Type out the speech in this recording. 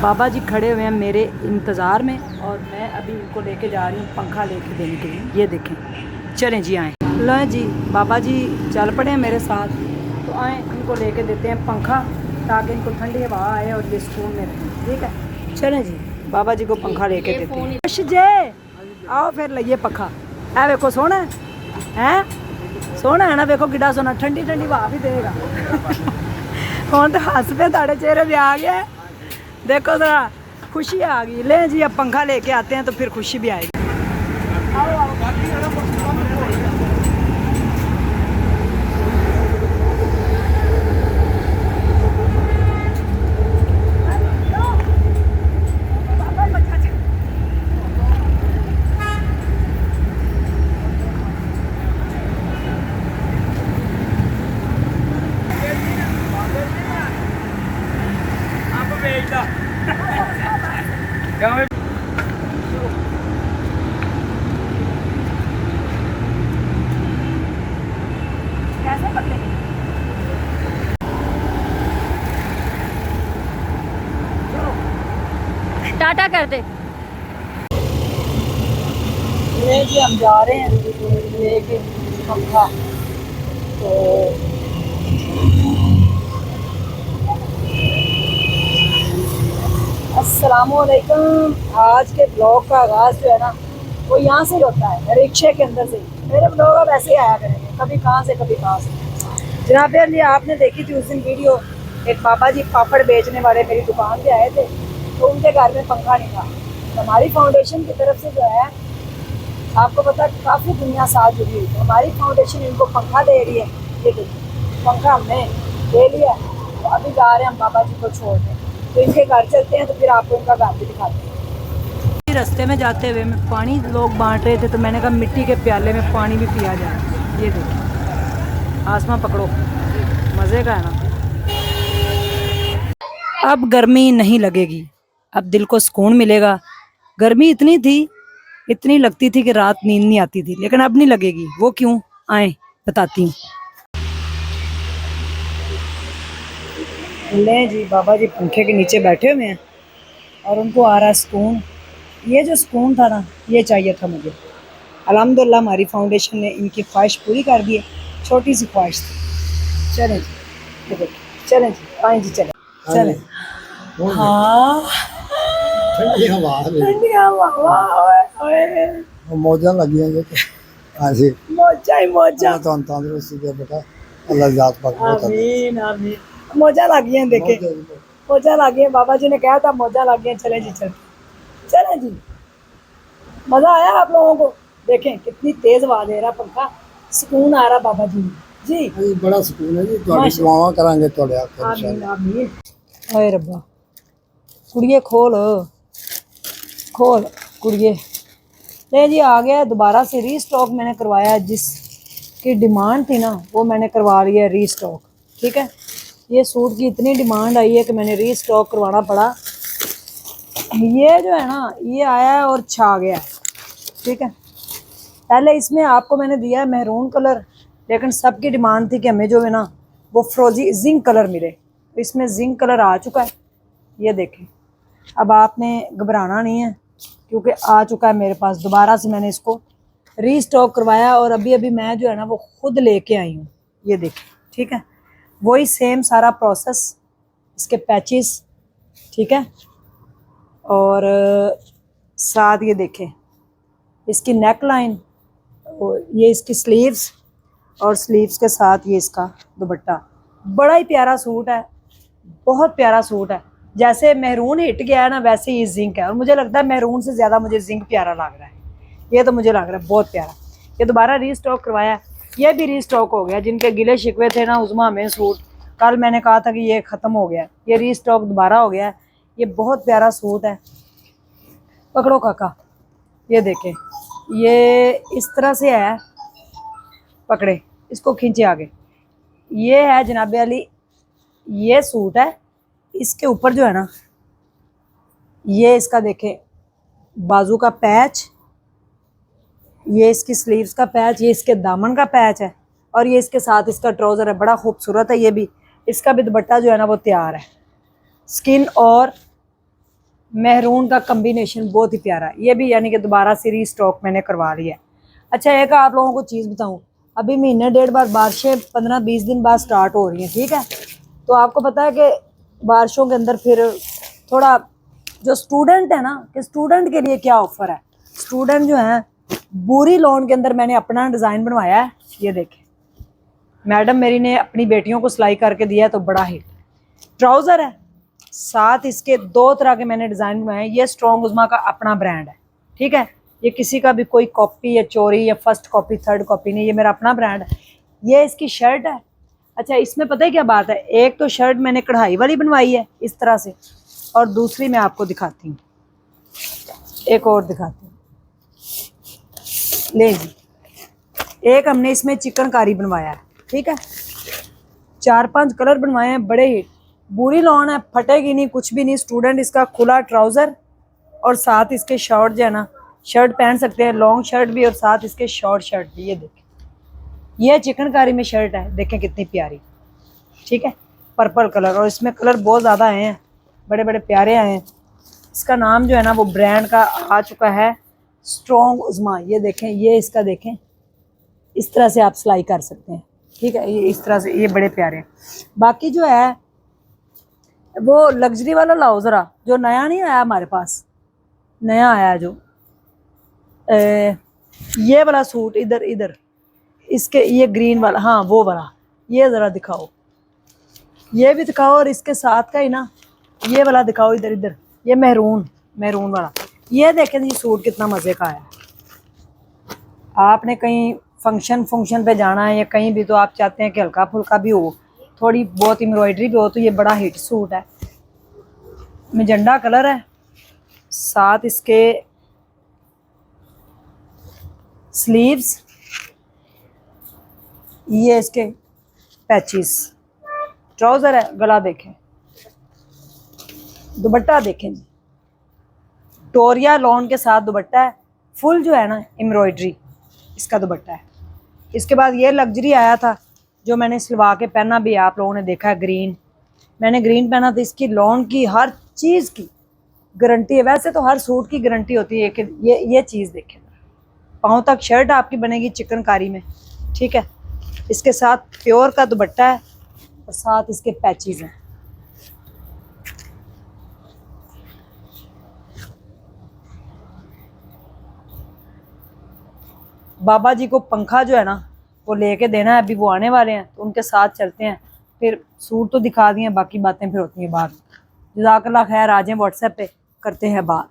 बाबा जी खड़े हुए हैं मेरे इंतज़ार में और मैं अभी इनको लेके जा रही हूँ पंखा लेके देने के लिए। ये देखें, चलें जी आएँ। लो जी, बाबा जी चल पड़े हैं मेरे साथ, तो आएँ इनको लेके देते हैं पंखा ताकि इनको ठंडी हवा आए और ये सुकून में रहें। ठीक है, चलें जी, बाबा जी को पंखा लेके देते हैं। खुश जे आओ फिर लइए पंखा। है देखो सोना है, सोना है ना, देखो किड्डा सोना, ठंडी ठंडी हवा भी देगा। कौन तो हंस पे ताड़े चेहरे पे आ गया, देखो जरा खुशी आ गई। ले जी, अब पंखा लेके आते हैं तो फिर खुशी भी आएगी। टाटा कर दे। ले जी, हम जा रहे हैं लेके पंखा। तो अस्सलामुअलैकुम। आज के ब्लॉग का आगाज़ जो है ना वो यहाँ से होता है, रिक्शे के अंदर से। मेरे ब्लॉग अब ऐसे ही आया करेंगे, कभी कहाँ से कभी कहाँ से। जनाब ये आपने देखी थी उस दिन वीडियो, एक बाबा जी पापड़ बेचने वाले मेरी दुकान पे आए थे, तो उनके घर में पंखा नहीं था। तो हमारी फाउंडेशन की तरफ से जो है, आपको पता काफ़ी दुनिया साथ जुड़ी हुई है, हमारी फाउंडेशन इनको पंखा दे रही है। ये देखिए पंखा हमने ले लिया, तो अभी जा रहे हैं हम बाबा जी को छोड़ने। तो इनके घर चलते हैं तो फिर आपको इनका घर भी दिखाते हैं। रास्ते में जाते हुए मैं पानी लोग बांट रहे थे, तो मैंने कहा मिट्टी के प्याले में पानी भी पिया जाए। ये देखिए आसमां पकड़ो, मज़े का है ना। अब गर्मी नहीं लगेगी, अब दिल को सुकून मिलेगा। गर्मी इतनी थी, इतनी लगती थी कि रात नींद नहीं आती थी, लेकिन अब नहीं लगेगी। वो क्यों, आए बताती हूँ। ले जी, बाबा जी पंखे के नीचे बैठे हुए हैं और उनको आ रहा है सुकून। ये जो सुकून था ना, ये चाहिए था मुझे। अल्हम्दुलिल्लाह हमारी फाउंडेशन ने इनकी ख्वाहिश पूरी कर दी है, छोटी सी ख्वाहिश थी। चलें जी, ये देखिए, चलें जी, आए जी, चलें चलें। हाँ ठंडी हवा ठंडी हवा, वाह, ओए, मौजा लगी हैं। हाँ जी, मौजा ही मौजा। तो तंदुरुस्ती दे बेटा, अल्लाह जात पाक बहुत आमीन आमीन। मौजा लगी है, देखे मौजा लगी है। बाबा जी ने कहा था मौजा लगी है। चले जी, चले जी। मजा आया आप लोगों को? देखें कितनी तेज आवाज दे रहा पंखा, सुकून आ रहा बाबा जी जी। बड़ा सुकून है जी, ਤੁਹਾਡੀ ਦੁਆਵਾਂ ਕਰਾਂਗੇ ਤੁਹਾਡੇ ਆਖਰ आमीन आमीन। ओए रब्बा, कुड़िए खोल खोल कुड़िए। ले जी, आ गया दोबारा से रीस्टॉक मैंने करवाया। जिसकी डिमांड थी ना वो मैंने करवा लिया रीस्टॉक। ठीक है, ये सूट की इतनी डिमांड आई है कि मैंने रीस्टॉक करवाना पड़ा। ये जो है ना, ये आया है और छा गया है। ठीक है, पहले इसमें आपको मैंने दिया है महरून कलर, लेकिन सबकी डिमांड थी कि हमें जो है ना वो फ्रोजी जिंक कलर मिले, तो इसमें जिंक कलर आ चुका है। ये देखें, अब आपने घबराना नहीं है क्योंकि आ चुका है मेरे पास। दोबारा से मैंने इसको रीस्टॉक करवाया और अभी अभी मैं जो है ना वो खुद लेके आई हूँ। ये देखें, ठीक है, वही सेम सारा प्रोसेस, इसके पैचेस, ठीक है, और साथ ये देखें इसकी नेक लाइन, ये इसकी स्लीव्स, और स्लीव्स के साथ ये इसका दुपट्टा। बड़ा ही प्यारा सूट है, बहुत प्यारा सूट है। जैसे महरून हिट गया है ना, वैसे ही जिंक है, और मुझे लगता है महरून से ज़्यादा मुझे जिंक प्यारा लग रहा है। ये तो मुझे लग रहा है बहुत प्यारा। ये दोबारा रीस्टॉक करवाया, ये भी रीस्टॉक हो गया। जिनके गिले शिकवे थे ना उज़मा में सूट, कल मैंने कहा था कि ये ख़त्म हो गया, ये रीस्टॉक दोबारा हो गया है। ये बहुत प्यारा सूट है। पकड़ो काका, ये देखें, ये इस तरह से है, पकड़े इसको, खींचे आगे। ये है जनाब अली, ये सूट है। इसके ऊपर जो है ना, ये इसका देखें बाजू का पैच, ये इसकी स्लीव्स का पैच, ये इसके दामन का पैच है, और ये इसके साथ इसका ट्राउज़र है। बड़ा खूबसूरत है ये भी। इसका भी दुपट्टा जो है ना वो तैयार है। स्किन और मेहरून का कम्बिनेशन बहुत ही प्यारा है। ये भी यानी कि दोबारा से रीस्टॉक मैंने करवा लिया है। अच्छा, एक आप लोगों को चीज़ बताऊं, अभी महीने डेढ़ बाद बारिशें 15-20 दिन बाद स्टार्ट हो रही हैं, ठीक है। तो आपको पता है कि बारिशों के अंदर फिर थोड़ा जो स्टूडेंट है ना, कि स्टूडेंट के लिए क्या ऑफर है। स्टूडेंट जो है, बुरी लॉन के अंदर मैंने अपना डिज़ाइन बनवाया है। ये देखें, मैडम मेरी ने अपनी बेटियों को सिलाई करके दिया है, तो बड़ा हिट ट्राउज़र है। साथ इसके 2 तरह के मैंने डिज़ाइन बनाए हैं। ये स्ट्रॉन्ग उज़मा का अपना ब्रांड है, ठीक है। ये किसी का भी कोई कॉपी या चोरी या फर्स्ट कॉपी थर्ड कॉपी नहीं, ये मेरा अपना ब्रांड है। ये इसकी शर्ट है। अच्छा, इसमें पता है क्या बात है, एक तो शर्ट मैंने कढ़ाई वाली बनवाई है इस तरह से, और दूसरी मैं आपको दिखाती हूँ, एक और दिखाती हूँ। ले जी, एक हमने इसमें चिकनकारी बनवाया है, ठीक है। 4-5 कलर बनवाए हैं, बड़े ही बुरी लॉन है, फटेगी नहीं, कुछ भी नहीं। स्टूडेंट इसका खुला ट्राउज़र और साथ इसके शॉर्ट जो है ना, शर्ट पहन सकते हैं, लॉन्ग शर्ट भी और साथ इसके शॉर्ट शर्ट भी। ये देखें, ये चिकनकारी में शर्ट है, देखें कितनी प्यारी, ठीक है। पर्पल कलर, और इसमें कलर बहुत ज़्यादा आए हैं, बड़े बड़े प्यारे आए हैं। इसका नाम जो है ना वो ब्रांड का आ चुका है, स्ट्रॉन्ग उज़मा। ये देखें, ये इसका देखें, इस तरह से आप सिलाई कर सकते हैं, ठीक है। ये इस तरह से, ये बड़े प्यारे हैं। बाकी जो है वो लग्जरी वाला लाओ ज़रा, जो नया नहीं आया हमारे पास, नया आया जो ये वाला सूट, इधर इधर इसके, ये ग्रीन वाला, हाँ वो वाला, ये ज़रा दिखाओ, ये भी दिखाओ। और इसके साथ का ही ना ये वाला दिखाओ, इधर इधर, ये मेहरून वाला। ये देखें जी, सूट कितना मज़े का आया। आपने कहीं फंक्शन पे जाना है या कहीं भी, तो आप चाहते हैं कि हल्का फुल्का भी हो, थोड़ी बहुत एम्ब्रॉयडरी भी हो, तो ये बड़ा हिट सूट है। मैजेंडा कलर है, साथ इसके स्लीव्स, ये इसके पैचेस, ट्राउज़र है, गला देखें, दुपट्टा देखें जी, टोरिया लॉन के साथ दुपट्टा है, फुल जो है ना एम्ब्रॉयडरी इसका दुपट्टा है। इसके बाद ये लग्जरी आया था जो मैंने सिलवा के पहना भी, आप लोगों ने देखा है, ग्रीन। मैंने ग्रीन पहना था, इसकी लॉन की हर चीज़ की गारंटी है। वैसे तो हर सूट की गारंटी होती है कि ये चीज़ देखें, पाँव तक शर्ट आपकी बनेगी चिकनकारी में, ठीक है। इसके साथ प्योर का दुपट्टा है और साथ इसके पैचेस हैं। बाबा जी को पंखा जो है ना वो लेके देना है, अभी वो आने वाले हैं, तो उनके साथ चलते हैं। फिर सूट तो दिखा दिए, बाकी बातें फिर होती हैं बाद। जज़ाकल्लाह खैर, आ जाएं, व्हाट्सएप पे करते हैं बात।